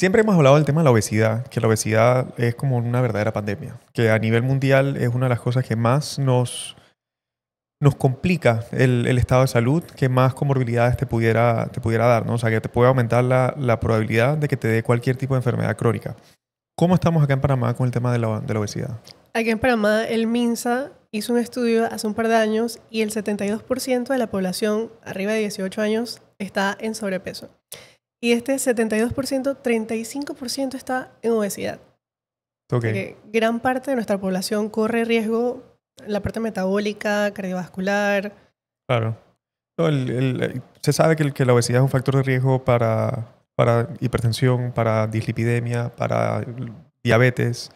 Siempre hemos hablado del tema de la obesidad, que la obesidad es como una verdadera pandemia, que a nivel mundial es una de las cosas que más nos complica el estado de salud, que más comorbilidades te pudiera dar, ¿no? O sea, que te puede aumentar la probabilidad de que te dé cualquier tipo de enfermedad crónica. ¿Cómo estamos acá en Panamá con el tema de la obesidad? Aquí en Panamá, el MINSA hizo un estudio hace un par de años y el 72% de la población arriba de 18 años está en sobrepeso. Y este 72%, 35% está en obesidad. O Ok, sea que gran parte de nuestra población corre riesgo en la parte metabólica, cardiovascular. claro. No, se sabe que la obesidad es un factor de riesgo para hipertensión, para dislipidemia, para diabetes.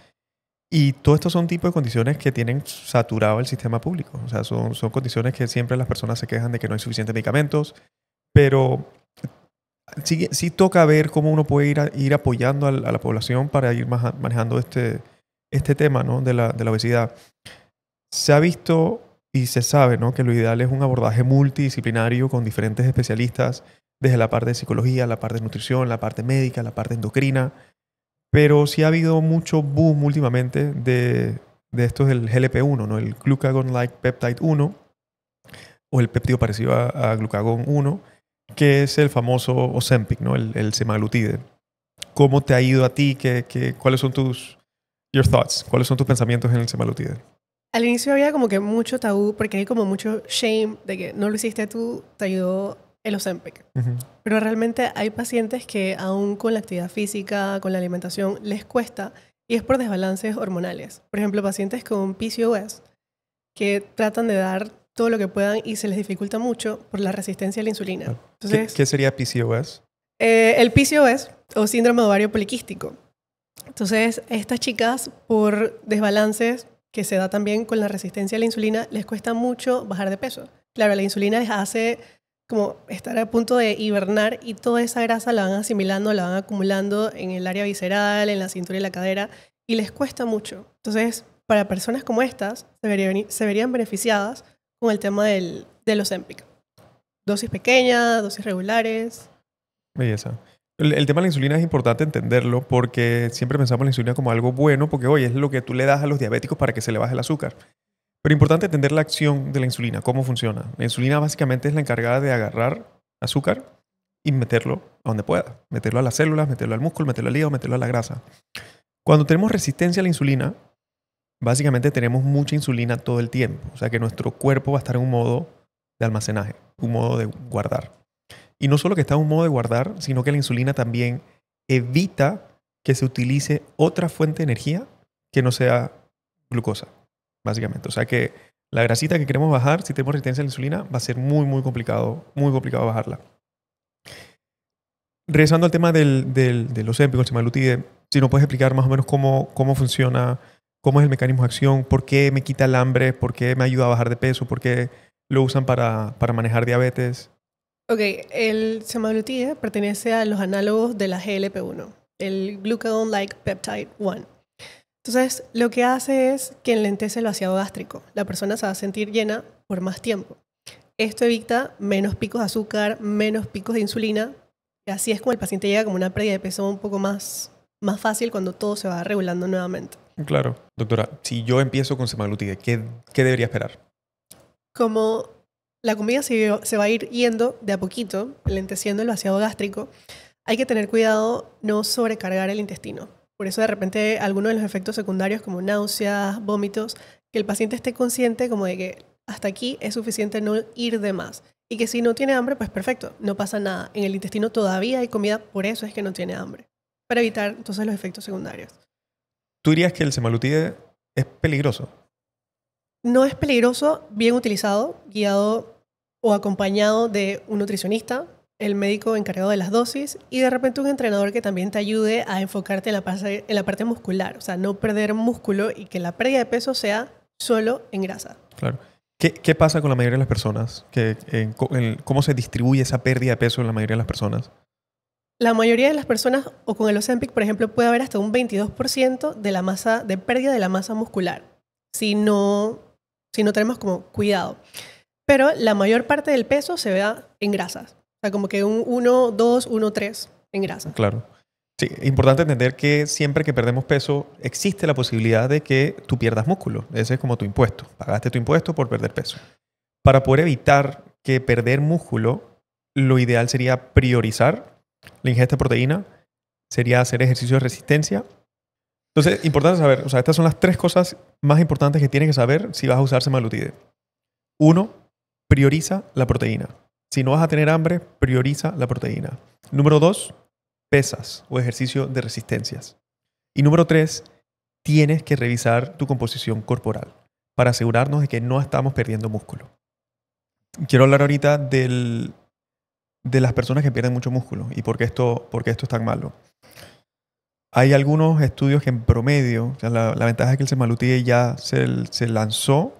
Y todo esto son tipos de condiciones que tienen saturado el sistema público. O sea, son condiciones que siempre las personas se quejan de que no hay suficientes medicamentos, pero sí toca ver cómo uno puede ir apoyando a la población para ir manejando este tema, ¿no? de la obesidad. Se ha visto y se sabe, ¿no? que lo ideal es un abordaje multidisciplinario con diferentes especialistas, desde la parte de psicología, la parte de nutrición, la parte médica, la parte endocrina. Pero sí ha habido mucho boom últimamente de estos del GLP-1, ¿no? El Glucagon-like Peptide 1, o el péptido parecido a Glucagon 1, que es el famoso Ozempic, ¿no? El semaglutide. ¿Cómo te ha ido a ti? ¿Cuáles son your thoughts? ¿Cuáles son tus pensamientos en el semaglutide? Al inicio había como que mucho tabú porque hay como mucho shame de que no lo hiciste tú, te ayudó el Ozempic. Ujú. Pero realmente hay pacientes que aún con la actividad física, con la alimentación, les cuesta y es por desbalances hormonales. Por ejemplo, pacientes con PCOS que tratan de dar todo lo que puedan y se les dificulta mucho por la resistencia a la insulina. ¿Qué, Entonces, qué sería PCOS? el PCOS o síndrome de ovario poliquístico. Entonces, estas chicas por desbalances que se da también con la resistencia a la insulina, les cuesta mucho bajar de peso. Claro, la insulina les hace como estar a punto de hibernar y toda esa grasa la van asimilando, la van acumulando en el área visceral, en la cintura y la cadera y les cuesta mucho. Entonces, para personas como estas, se verían beneficiadas con el tema del Ozempic. Dosis pequeñas, dosis regulares. Belleza. El tema de la insulina es importante entenderlo porque siempre pensamos en la insulina como algo bueno porque, oye, es lo que tú le das a los diabéticos para que se le baje el azúcar. Pero importante entender la acción de la insulina, cómo funciona. La insulina básicamente es la encargada de agarrar azúcar y meterlo a donde pueda. Meterlo a las células, meterlo al músculo, meterlo al hígado, meterlo a la grasa. Cuando tenemos resistencia a la insulina, básicamente tenemos mucha insulina todo el tiempo. O sea que nuestro cuerpo va a estar en un modo de almacenaje, un modo de guardar. Y no solo que está en un modo de guardar, sino que la insulina también evita que se utilice otra fuente de energía que no sea glucosa, básicamente. O sea que la grasita que queremos bajar, si tenemos resistencia a la insulina, va a ser muy complicado bajarla. Regresando al tema del Ozempic, el semaglutide, si nos puedes explicar más o menos cómo funciona, cómo es el mecanismo de acción, por qué me quita el hambre, por qué me ayuda a bajar de peso, por qué lo usan para manejar diabetes. Ok, el semaglutide pertenece a los análogos de la GLP-1, el Glucagon-like Peptide 1. Entonces, lo que hace es que enlentece el vaciado gástrico. La persona se va a sentir llena por más tiempo. Esto evita menos picos de azúcar, menos picos de insulina. Y así es como el paciente llega como una pérdida de peso un poco más fácil cuando todo se va regulando nuevamente. Claro. Doctora, si yo empiezo con semaglutide, ¿qué debería esperar? Como la comida se va a ir yendo de a poquito, enlenteciendo el vaciado gástrico, hay que tener cuidado no sobrecargar el intestino. Por eso de repente algunos de los efectos secundarios como náuseas, vómitos, que el paciente esté consciente como de que hasta aquí es suficiente no ir de más. Y que si no tiene hambre, pues perfecto, no pasa nada. En el intestino todavía hay comida, por eso es que no tiene hambre. Para evitar entonces los efectos secundarios. ¿Tú dirías que el semaglutide es peligroso? No es peligroso, bien utilizado, guiado o acompañado de un nutricionista, el médico encargado de las dosis y de repente un entrenador que también te ayude a enfocarte en la parte muscular. O sea, no perder músculo y que la pérdida de peso sea solo en grasa. Claro. ¿Qué pasa con la mayoría de las personas? ¿Cómo se distribuye esa pérdida de peso en la mayoría de las personas? La mayoría de las personas, o con el Ozempic, por ejemplo, puede haber hasta un 22% de pérdida de la masa muscular, si no tenemos como cuidado. Pero la mayor parte del peso se ve en grasas. O sea, como que un 1, 2, 1, 3 en grasa. Claro. Sí, es importante entender que siempre que perdemos peso existe la posibilidad de que tú pierdas músculo. Ese es como tu impuesto. Pagaste tu impuesto por perder peso. Para poder evitar que perder músculo, lo ideal sería priorizar la ingesta de proteína, sería hacer ejercicio de resistencia. Entonces, importante saber, o sea, estas son las 3 cosas más importantes que tienes que saber si vas a usar semaglutide. 1, prioriza la proteína. Si no vas a tener hambre, prioriza la proteína. Número 2, pesas o ejercicio de resistencias. Y número 3, tienes que revisar tu composición corporal para asegurarnos de que no estamos perdiendo músculo. Quiero hablar ahorita de las personas que pierden mucho músculo y por qué esto es tan malo. Hay algunos estudios que en promedio, o sea, la ventaja es que el semaglutide ya se lanzó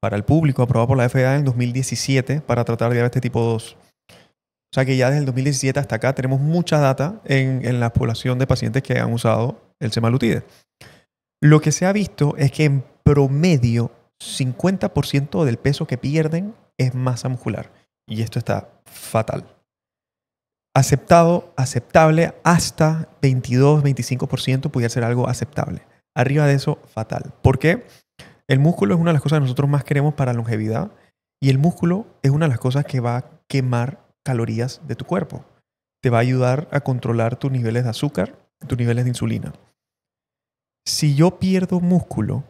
para el público, aprobado por la FDA en 2017 para tratar diabetes tipo 2. O sea que ya desde el 2017 hasta acá tenemos mucha data en la población de pacientes que han usado el semaglutide. Lo que se ha visto es que en promedio 50% del peso que pierden es masa muscular. Y esto está fatal. Aceptable hasta 22-25% pudiera ser algo aceptable. Arriba de eso, fatal. ¿Por qué? El músculo es una de las cosas que nosotros más queremos para la longevidad y el músculo es una de las cosas que va a quemar calorías de tu cuerpo. Te va a ayudar a controlar tus niveles de azúcar, tus niveles de insulina. Si yo pierdo músculo,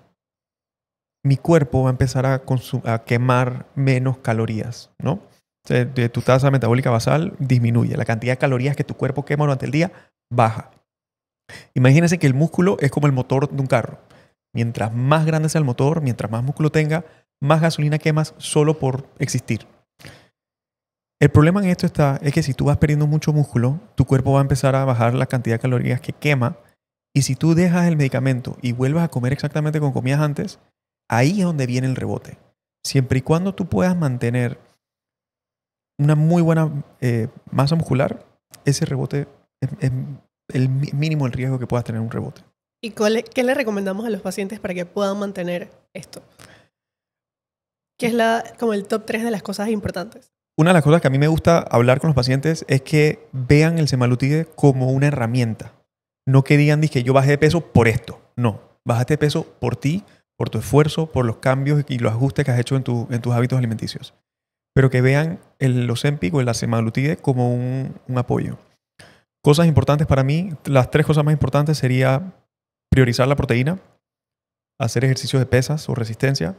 mi cuerpo va a empezar a quemar menos calorías, ¿no? O sea, tu tasa metabólica basal disminuye. La cantidad de calorías que tu cuerpo quema durante el día baja. Imagínense que el músculo es como el motor de un carro. Mientras más grande sea el motor, mientras más músculo tenga, más gasolina quemas solo por existir. El problema en esto es que si tú vas perdiendo mucho músculo, tu cuerpo va a empezar a bajar la cantidad de calorías que quema. Y si tú dejas el medicamento y vuelves a comer exactamente como comías antes, ahí es donde viene el rebote. Siempre y cuando tú puedas mantener una muy buena masa muscular, ese rebote es el mínimo el riesgo que puedas tener un rebote. ¿Y qué le recomendamos a los pacientes para que puedan mantener esto? ¿Qué es como el top 3 de las cosas importantes? Una de las cosas que a mí me gusta hablar con los pacientes es que vean el semaglutide como una herramienta. No que digan que yo bajé de peso por esto. No, bajaste de peso por ti, por tu esfuerzo, por los cambios y los ajustes que has hecho en tus hábitos alimenticios. Pero que vean el Ozempic o la semaglutide como un apoyo. Cosas importantes para mí, las 3 cosas más importantes sería priorizar la proteína, hacer ejercicios de pesas o resistencia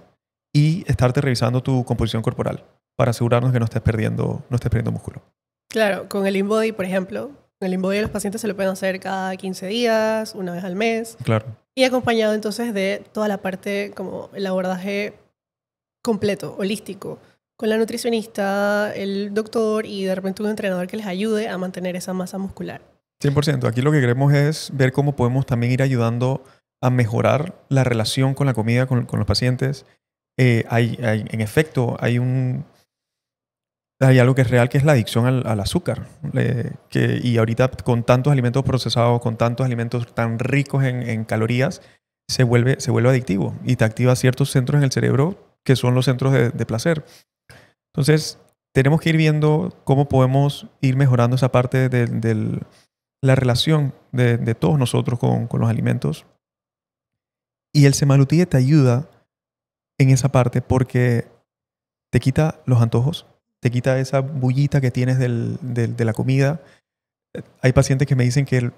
y estarte revisando tu composición corporal para asegurarnos que no estés perdiendo músculo. Claro, con el InBody, por ejemplo, con el InBody los pacientes se lo pueden hacer cada 15 días, una vez al mes. Claro. Y acompañado entonces de toda la parte como el abordaje completo, holístico, con la nutricionista, el doctor y de repente un entrenador que les ayude a mantener esa masa muscular. 100%. Aquí lo que queremos es ver cómo podemos también ir ayudando a mejorar la relación con la comida con los pacientes. En efecto, hay algo que es real, que es la adicción al azúcar. Y ahorita con tantos alimentos procesados, con tantos alimentos tan ricos en calorías, se vuelve adictivo y te activa ciertos centros en el cerebro que son los centros de placer. Entonces, tenemos que ir viendo cómo podemos ir mejorando esa parte de la relación de todos nosotros con los alimentos. Y el semaglutide te ayuda en esa parte porque te quita los antojos, te quita esa bullita que tienes de la comida. Hay pacientes que me dicen que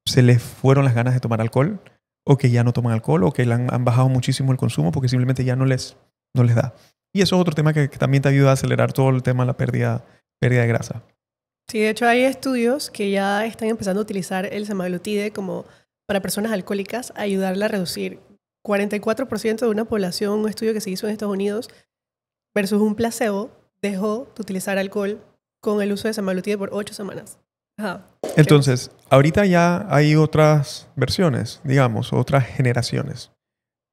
se les fueron las ganas de tomar alcohol o que ya no toman alcohol o que han bajado muchísimo el consumo porque simplemente ya no les da. Y eso es otro tema que también te ayuda a acelerar todo el tema de la pérdida de grasa. Sí, de hecho hay estudios que ya están empezando a utilizar el semaglutide como para personas alcohólicas, ayudarla a reducir 44% de una población, un estudio que se hizo en Estados Unidos, versus un placebo, dejó de utilizar alcohol con el uso de semaglutide por 8 semanas. Ajá. Entonces, ahorita ya hay otras versiones, digamos, otras generaciones.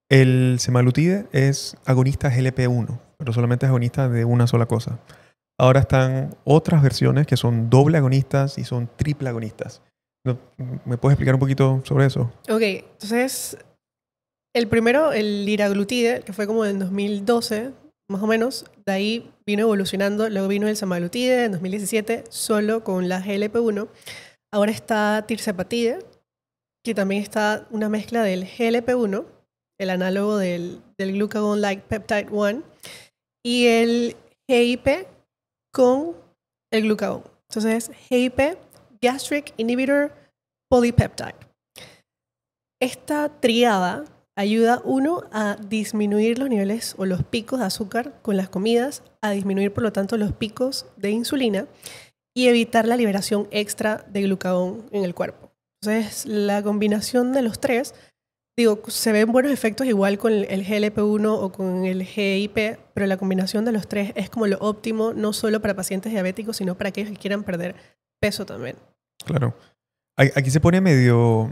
El semaglutide es agonista GLP-1, pero solamente es agonista de una sola cosa. Ahora están otras versiones que son doble agonistas y son triple agonistas. ¿Me puedes explicar un poquito sobre eso? Ok, entonces el primero, el liraglutide, que fue como en 2012, más o menos, de ahí vino evolucionando, luego vino el semaglutide en 2017, solo con la GLP-1. Ahora está tirzepatide, que también está una mezcla del GLP-1, el análogo del glucagon-like peptide 1, y el GIP con el glucagon. Entonces, GIP, Gastric Inhibitor Polypeptide. Esta triada ayuda, uno, a disminuir los niveles o los picos de azúcar con las comidas, a disminuir, por lo tanto, los picos de insulina y evitar la liberación extra de glucagón en el cuerpo. Entonces, la combinación de los tres, digo, se ven buenos efectos igual con el GLP-1 o con el GIP, pero la combinación de los tres es como lo óptimo, no solo para pacientes diabéticos, sino para aquellos que quieran perder peso también. Claro. Aquí se pone medio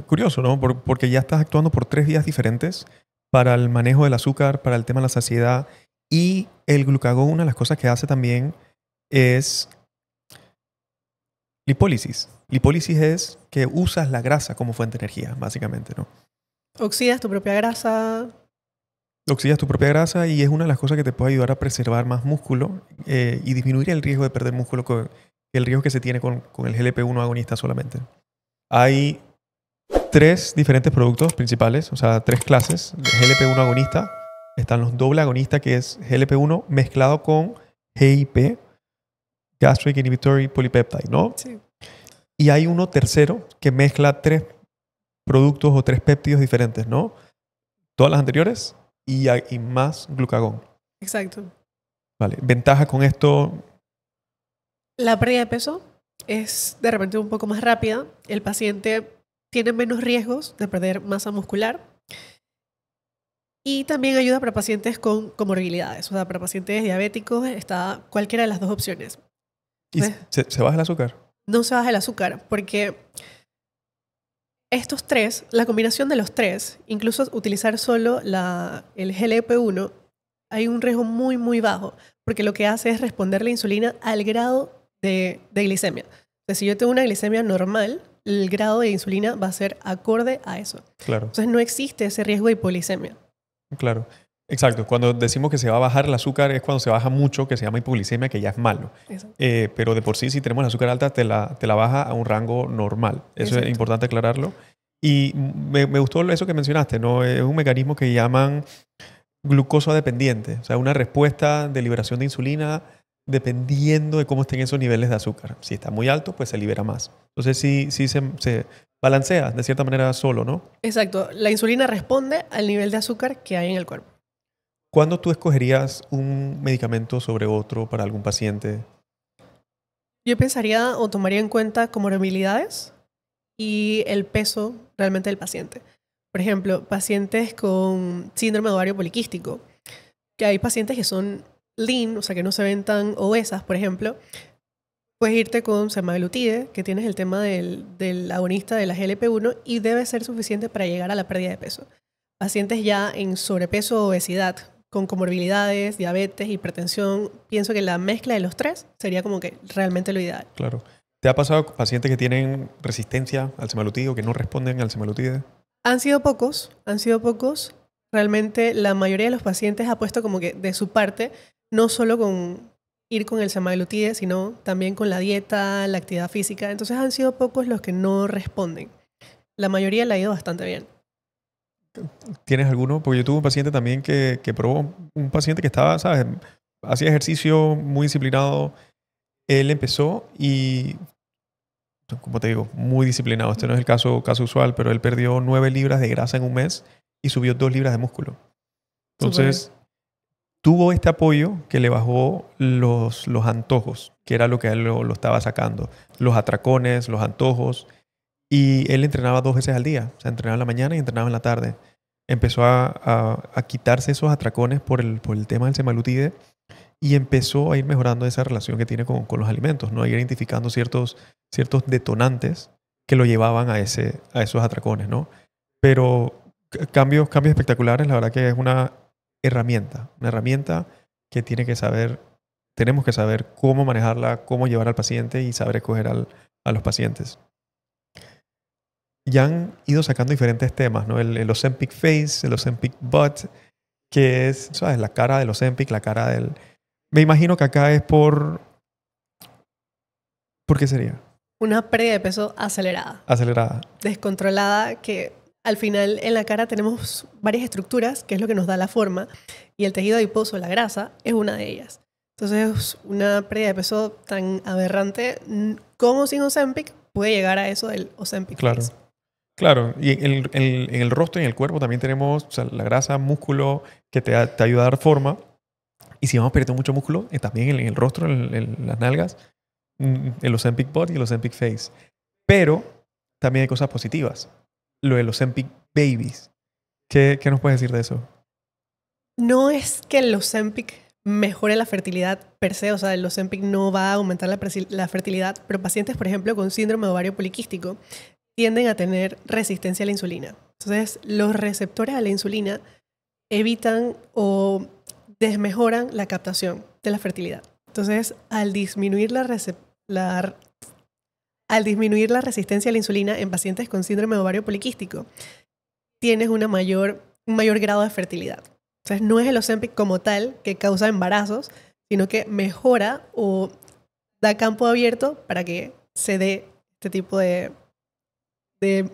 curioso, ¿no? Porque ya estás actuando por 3 vías diferentes para el manejo del azúcar, para el tema de la saciedad. Y el glucagón, una de las cosas que hace también es lipólisis. Lipólisis es que usas la grasa como fuente de energía, básicamente, ¿no? Oxidas tu propia grasa. Oxidas tu propia grasa y es una de las cosas que te puede ayudar a preservar más músculo y disminuir el riesgo de perder músculo el riesgo que se tiene con el GLP-1 agonista solamente. Hay 3 diferentes productos principales, o sea, 3 clases de GLP-1 agonista. Están los doble agonistas, que es GLP-1 mezclado con GIP, Gastric Inhibitory Polypeptide, ¿no? Sí. Y hay uno tercero que mezcla 3 productos o 3 péptidos diferentes, ¿no? Todas las anteriores y más glucagón. Exacto. Vale. Ventaja con esto. La pérdida de peso es de repente un poco más rápida. El paciente tiene menos riesgos de perder masa muscular. Y también ayuda para pacientes con comorbilidades. O sea, para pacientes diabéticos está cualquiera de las dos opciones. ¿Y se baja el azúcar? No se baja el azúcar porque estos 3, la combinación de los 3, incluso utilizar solo el GLP-1, hay un riesgo muy, muy bajo. Porque lo que hace es responder la insulina al grado de glicemia. Entonces, si yo tengo una glicemia normal, el grado de insulina va a ser acorde a eso. Claro. Entonces, no existe ese riesgo de hipoglicemia. Claro. Exacto. Cuando decimos que se va a bajar el azúcar es cuando se baja mucho, que se llama hipoglicemia, que ya es malo. Pero de por sí, si tenemos el azúcar alta, te la baja a un rango normal. Eso Exacto. es importante aclararlo. Y me gustó eso que mencionaste, ¿no? Es un mecanismo que llaman glucosa dependiente. O sea, una respuesta de liberación de insulina dependiendo de cómo estén esos niveles de azúcar. Si está muy alto, pues se libera más. Entonces sí se balancea de cierta manera solo, ¿no? Exacto. La insulina responde al nivel de azúcar que hay en el cuerpo. ¿Cuándo tú escogerías un medicamento sobre otro para algún paciente? Yo pensaría o tomaría en cuenta comorbilidades y el peso realmente del paciente. Por ejemplo, pacientes con síndrome de ovario poliquístico, que hay pacientes que son lean, o sea, que no se ven tan obesas, por ejemplo. Puedes irte con semaglutide, que tienes el tema del agonista de la GLP-1 y debe ser suficiente para llegar a la pérdida de peso. Pacientes ya en sobrepeso o obesidad, con comorbilidades, diabetes, hipertensión, pienso que la mezcla de los 3 sería como que realmente lo ideal. Claro. ¿Te ha pasado con pacientes que tienen resistencia al semaglutide o que no responden al semaglutide? Han sido pocos. Realmente la mayoría de los pacientes ha puesto como que de su parte, no solo con ir con el semaglutide, sino también con la dieta, la actividad física. Entonces han sido pocos los que no responden. La mayoría le ha ido bastante bien. ¿Tienes alguno? Porque yo tuve un paciente también que probó, un paciente que estaba, ¿sabes? Hacía ejercicio muy disciplinado. Él empezó y, como te digo, muy disciplinado. Este no es el caso usual, pero él perdió 9 libras de grasa en un mes y subió 2 libras de músculo. Entonces, tuvo este apoyo que le bajó los antojos, que era lo que a él lo estaba sacando. Los atracones, los antojos. Y él entrenaba 2 veces al día. O sea, entrenaba en la mañana y entrenaba en la tarde. Empezó a quitarse esos atracones por el tema del semaglutide y empezó a ir mejorando esa relación que tiene con los alimentos, ¿no? A ir identificando ciertos detonantes que lo llevaban a esos atracones, ¿no? Pero cambios espectaculares, la verdad que es una herramienta que tenemos que saber cómo manejarla, cómo llevar al paciente y saber escoger a los pacientes. Ya han ido sacando diferentes temas, ¿no? El Ozempic Face, el Ozempic Butt, que es, ¿sabes? La cara del Ozempic, la cara del... Me imagino que acá es ¿Por qué sería? Una pérdida de peso acelerada, acelerada. descontrolada, que al final en la cara tenemos varias estructuras, que es lo que nos da la forma, y el tejido adiposo, la grasa, es una de ellas. Entonces, una pérdida de peso tan aberrante como sin Ozempic puede llegar a eso del Ozempic Claro. face. Claro, y en el rostro y en el cuerpo también tenemos, o sea, la grasa, músculo que te ayuda a dar forma. Y si vamos perdiendo mucho músculo, también en el rostro, en las nalgas, el Ozempic Body y el Ozempic Face. Pero también hay cosas positivas. Lo de los Ozempic Babies. ¿Qué nos puedes decir de eso? No es que el Ozempic mejore la fertilidad per se, o sea, el Ozempic no va a aumentar la fertilidad, pero pacientes, por ejemplo, con síndrome de ovario poliquístico tienden a tener resistencia a la insulina. Entonces, los receptores a la insulina evitan o desmejoran la captación de la fertilidad. Entonces, al disminuir la resistencia a la insulina en pacientes con síndrome de ovario poliquístico, tienes un mayor grado de fertilidad. Entonces, no es el Ozempic como tal que causa embarazos, sino que mejora o da campo abierto para que se dé este tipo de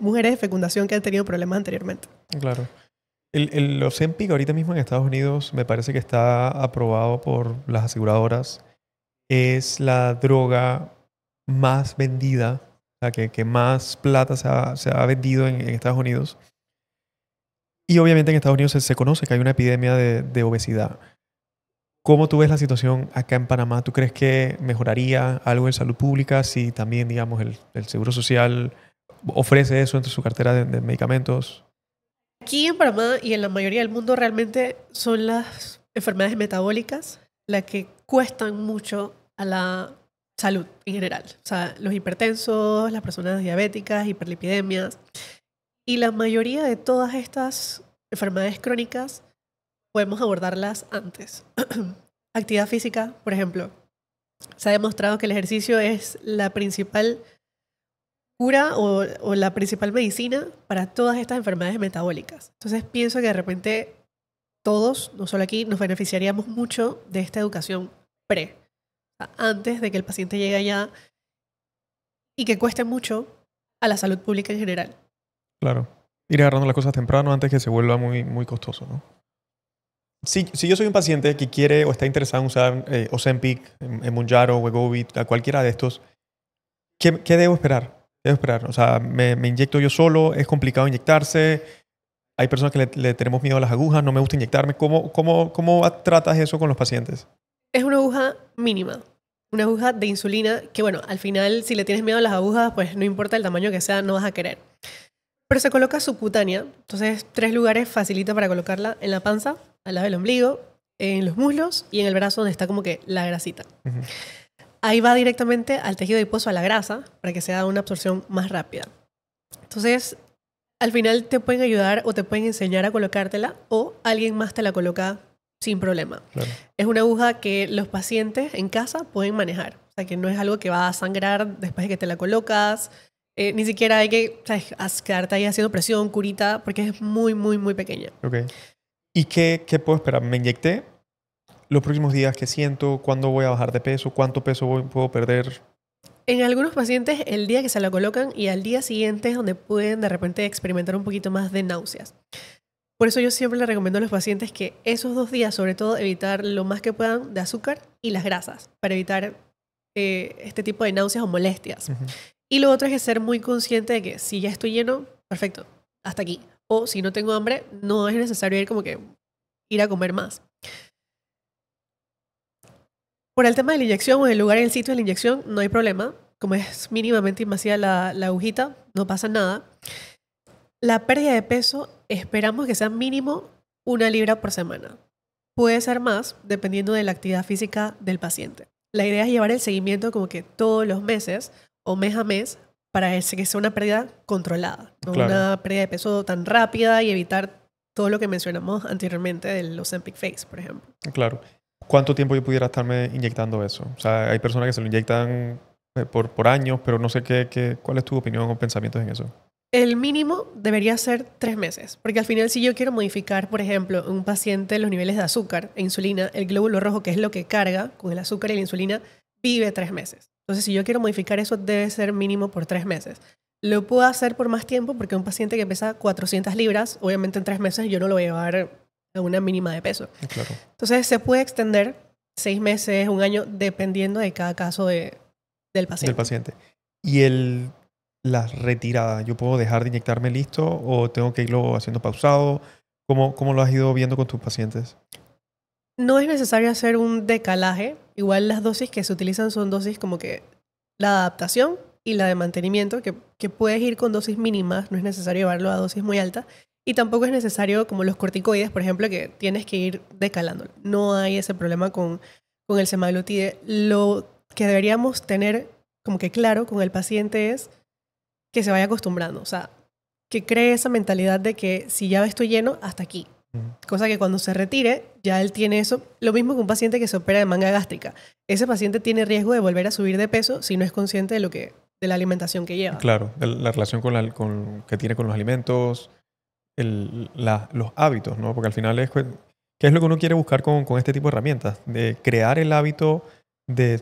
mujeres de fecundación que han tenido problemas anteriormente. Claro. El Ozempic ahorita mismo en Estados Unidos me parece que está aprobado por las aseguradoras. Es la droga más vendida, o sea, que más plata se ha vendido en Estados Unidos. Y obviamente en Estados Unidos se conoce que hay una epidemia de obesidad. ¿Cómo tú ves la situación acá en Panamá? ¿Tú crees que mejoraría algo en salud pública si también, digamos, el Seguro Social ofrece eso entre su cartera de medicamentos? Aquí en Panamá y en la mayoría del mundo realmente son las enfermedades metabólicas las que cuestan mucho a la salud en general. O sea, los hipertensos, las personas diabéticas, hiperlipidemias. Y la mayoría de todas estas enfermedades crónicas podemos abordarlas antes. Actividad física, por ejemplo. Se ha demostrado que el ejercicio es la principal cura o la principal medicina para todas estas enfermedades metabólicas. Entonces pienso que de repente todos, no solo aquí, nos beneficiaríamos mucho de esta educación pre, o sea, antes de que el paciente llegue allá y que cueste mucho a la salud pública en general. Claro. Ir agarrando las cosas temprano antes que se vuelva muy, muy costoso, ¿no? Si yo soy un paciente que quiere o está interesado en usar Ozempic, Mounjaro, Wegovy, a cualquiera de estos, ¿qué debo esperar? ¿Qué debo esperar? O sea, ¿me inyecto yo solo? ¿Es complicado inyectarse? Hay personas que le tenemos miedo a las agujas, no me gusta inyectarme. ¿Cómo tratas eso con los pacientes? Es una aguja mínima, una aguja de insulina que, bueno, al final si le tienes miedo a las agujas, pues no importa el tamaño que sea, no vas a querer. Pero se coloca subcutánea, entonces 3 lugares facilita para colocarla: en la panza, al lado del ombligo, en los muslos y en el brazo donde está como que la grasita. Uh-huh. Ahí va directamente al tejido adiposo, a la grasa, para que sea una absorción más rápida. Entonces, al final te pueden ayudar o te pueden enseñar a colocártela o alguien más te la coloca sin problema. Claro. Es una aguja que los pacientes en casa pueden manejar. O sea, que no es algo que va a sangrar después de que te la colocas. Ni siquiera hay que, ¿sabes?, quedarte ahí haciendo presión, curita, porque es muy, muy, muy pequeña. Okay. ¿Y qué puedo esperar? ¿Me inyecté? ¿Los próximos días qué siento? ¿Cuándo voy a bajar de peso? ¿Cuánto peso puedo perder? En algunos pacientes, el día que se la colocan y al día siguiente es donde pueden de repente experimentar un poquito más de náuseas. Por eso yo siempre le recomiendo a los pacientes que esos 2 días, sobre todo, evitar lo más que puedan de azúcar y las grasas, para evitar este tipo de náuseas o molestias. Uh-huh. Y lo otro es que ser muy consciente de que si ya estoy lleno, perfecto, hasta aquí. O si no tengo hambre, no es necesario ir a comer más. Por el tema de la inyección o el lugar y el sitio de la inyección, no hay problema. Como es mínimamente invasiva la agujita, no pasa nada. La pérdida de peso esperamos que sea mínimo 1 libra por semana. Puede ser más dependiendo de la actividad física del paciente. La idea es llevar el seguimiento como que todos los meses o mes a mes para que sea una pérdida controlada. No claro. Una pérdida de peso tan rápida y evitar todo lo que mencionamos anteriormente del Ozempic Face, por ejemplo. Claro. ¿Cuánto tiempo yo pudiera estarme inyectando eso? O sea, hay personas que se lo inyectan por años, pero no sé ¿cuál es tu opinión o pensamientos en eso? El mínimo debería ser 3 meses, porque al final si yo quiero modificar, por ejemplo, en un paciente los niveles de azúcar e insulina, el glóbulo rojo, que es lo que carga con el azúcar y la insulina, vive 3 meses. Entonces, si yo quiero modificar eso, debe ser mínimo por 3 meses. Lo puedo hacer por más tiempo porque un paciente que pesa 400 libras, obviamente en 3 meses yo no lo voy a llevar a una mínima de peso. Claro. Entonces, se puede extender 6 meses, un año, dependiendo de cada caso del paciente. Del paciente. Y la retirada, ¿yo puedo dejar de inyectarme listo o tengo que irlo haciendo pausado? ¿Cómo lo has ido viendo con tus pacientes? No es necesario hacer un decalaje. Igual las dosis que se utilizan son dosis como que la adaptación y la de mantenimiento, que puedes ir con dosis mínimas, no es necesario llevarlo a dosis muy altas. Y tampoco es necesario, como los corticoides, por ejemplo, que tienes que ir decalándolo. No hay ese problema con el semaglutide. Lo que deberíamos tener como que claro con el paciente es que se vaya acostumbrando. O sea, que cree esa mentalidad de que si ya estoy lleno, hasta aquí. Cosa que cuando se retire, ya él tiene eso. Lo mismo que un paciente que se opera de manga gástrica. Ese paciente tiene riesgo de volver a subir de peso si no es consciente de la alimentación que lleva. Claro, la relación que tiene con los alimentos, los hábitos, ¿no? Porque al final ¿qué es lo que uno quiere buscar con este tipo de herramientas? De crear el hábito de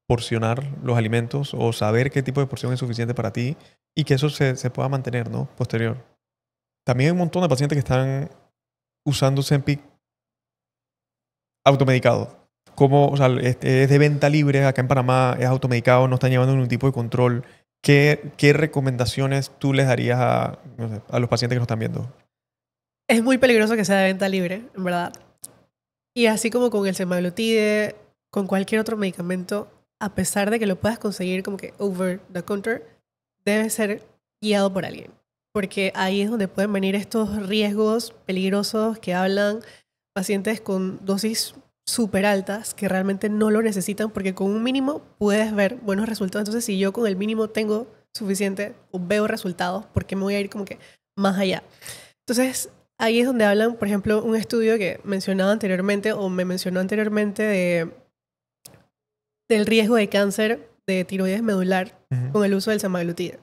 porcionar los alimentos o saber qué tipo de porción es suficiente para ti y que eso se pueda mantener, ¿no? Posterior. También hay un montón de pacientes que están usando Ozempic automedicado. O sea, es de venta libre, acá en Panamá es automedicado, no están llevando ningún tipo de control. ¿Qué recomendaciones tú les darías no sé, a los pacientes que nos están viendo? Es muy peligroso que sea de venta libre, en verdad. Y así como con el semaglutide, con cualquier otro medicamento, a pesar de que lo puedas conseguir como que over the counter, debe ser guiado por alguien. Porque ahí es donde pueden venir estos riesgos peligrosos que hablan pacientes con dosis súper altas que realmente no lo necesitan, porque con un mínimo puedes ver buenos resultados. Entonces, si yo con el mínimo tengo suficiente o veo resultados, ¿por qué me voy a ir como que más allá? Entonces, ahí es donde hablan, por ejemplo, un estudio que mencionaba anteriormente o me mencionó anteriormente del riesgo de cáncer de tiroides medular con el uso del semaglutide,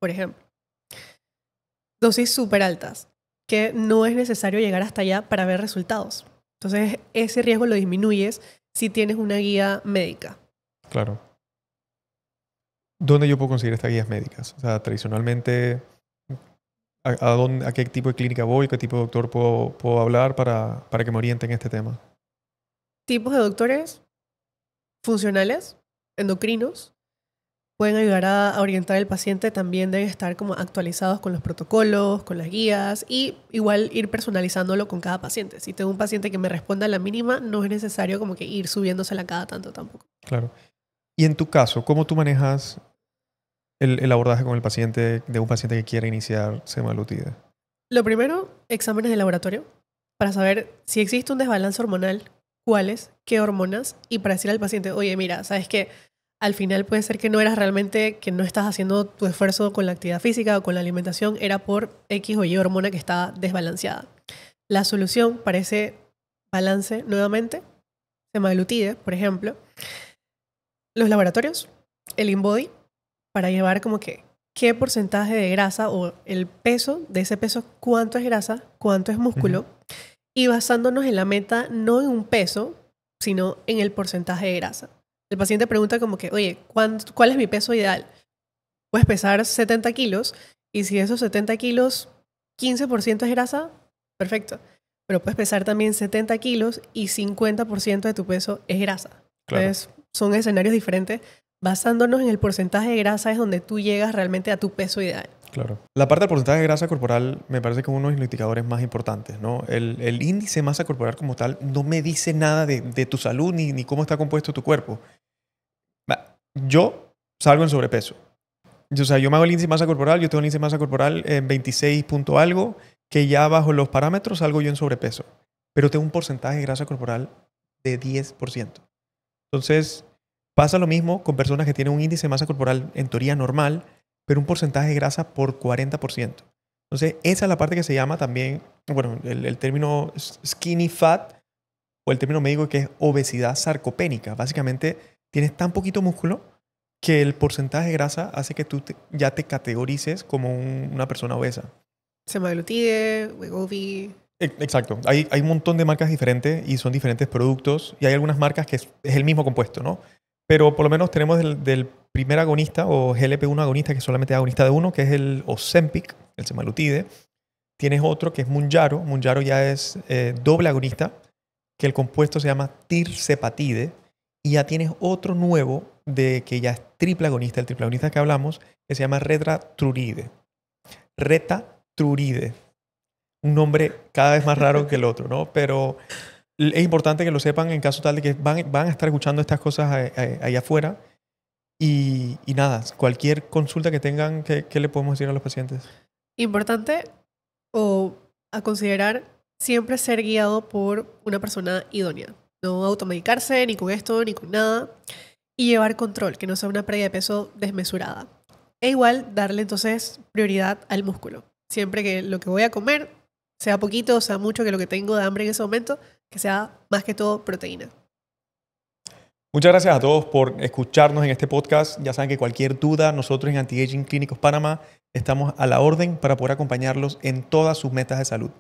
por ejemplo. Dosis súper altas, que no es necesario llegar hasta allá para ver resultados. Entonces, ese riesgo lo disminuyes si tienes una guía médica. Claro. ¿Dónde yo puedo conseguir estas guías médicas? O sea, tradicionalmente, ¿a qué tipo de clínica voy? ¿Qué tipo de doctor puedo hablar para que me orienten en este tema? Tipos de doctores funcionales, endocrinos, pueden ayudar a orientar al paciente. También deben estar como actualizados con los protocolos, con las guías y igual ir personalizándolo con cada paciente. Si tengo un paciente que me responda a la mínima, no es necesario como que ir subiéndosela cada tanto tampoco. Claro. Y en tu caso, ¿cómo tú manejas el abordaje con el paciente de un paciente que quiere iniciar semaglutide? Lo primero, exámenes de laboratorio para saber si existe un desbalance hormonal, cuáles, qué hormonas, y para decir al paciente, oye, mira, ¿sabes qué? Al final puede ser que no eras realmente, que no estás haciendo tu esfuerzo con la actividad física o con la alimentación, era por X o Y hormona que está desbalanceada. La solución para ese balance, nuevamente, semaglutide, por ejemplo, los laboratorios, el InBody, para llevar como que qué porcentaje de grasa o el peso de ese peso, cuánto es grasa, cuánto es músculo, y basándonos en la meta, no en un peso, sino en el porcentaje de grasa. El paciente pregunta como que, oye, ¿cuál es mi peso ideal? Puedes pesar 70 kilos y si de esos 70 kilos, 15% es grasa, perfecto. Pero puedes pesar también 70 kilos y 50% de tu peso es grasa. Claro. Entonces, son escenarios diferentes. Basándonos en el porcentaje de grasa es donde tú llegas realmente a tu peso ideal. Claro. La parte del porcentaje de grasa corporal me parece que es uno de los indicadores más importantes, ¿no? El índice de masa corporal como tal no me dice nada de tu salud ni cómo está compuesto tu cuerpo. Yo salgo en sobrepeso. O sea, yo me hago el índice de masa corporal, yo tengo el índice de masa corporal en 26 punto algo, que ya bajo los parámetros salgo yo en sobrepeso. Pero tengo un porcentaje de grasa corporal de 10%. Entonces, pasa lo mismo con personas que tienen un índice de masa corporal en teoría normal, pero un porcentaje de grasa por 40%. Entonces, esa es la parte que se llama también, bueno, el término skinny fat, o el término médico que es obesidad sarcopénica. Básicamente, tienes tan poquito músculo que el porcentaje de grasa hace que tú ya te categorices como una persona obesa. Semaglutide, Wegovy. Exacto. Hay un montón de marcas diferentes y son diferentes productos. Y hay algunas marcas que es el mismo compuesto, ¿no? Pero por lo menos tenemos del primer agonista o GLP-1 agonista, que es solamente agonista de uno, que es el Ozempic, el semaglutide. Tienes otro que es Mounjaro. Mounjaro ya es doble agonista, que el compuesto se llama tirzepatide. Y ya tienes otro nuevo que ya es triple agonista, el triple agonista que hablamos, que se llama retatruride. Retatruride. Un nombre cada vez más raro que el otro, ¿no? Pero es importante que lo sepan en caso tal de que van a estar escuchando estas cosas allá afuera. Y nada, cualquier consulta que tengan, ¿qué le podemos decir a los pacientes? Importante o a considerar siempre ser guiado por una persona idónea. No automedicarse ni con esto ni con nada. Y llevar control, que no sea una pérdida de peso desmesurada. E igual darle entonces prioridad al músculo. Siempre que lo que voy a comer sea poquito o sea mucho, que lo que tengo de hambre en ese momento, que sea más que todo proteína. Muchas gracias a todos por escucharnos en este podcast. Ya saben que cualquier duda, nosotros en Anti-Aging Clínicos Panamá estamos a la orden para poder acompañarlos en todas sus metas de salud.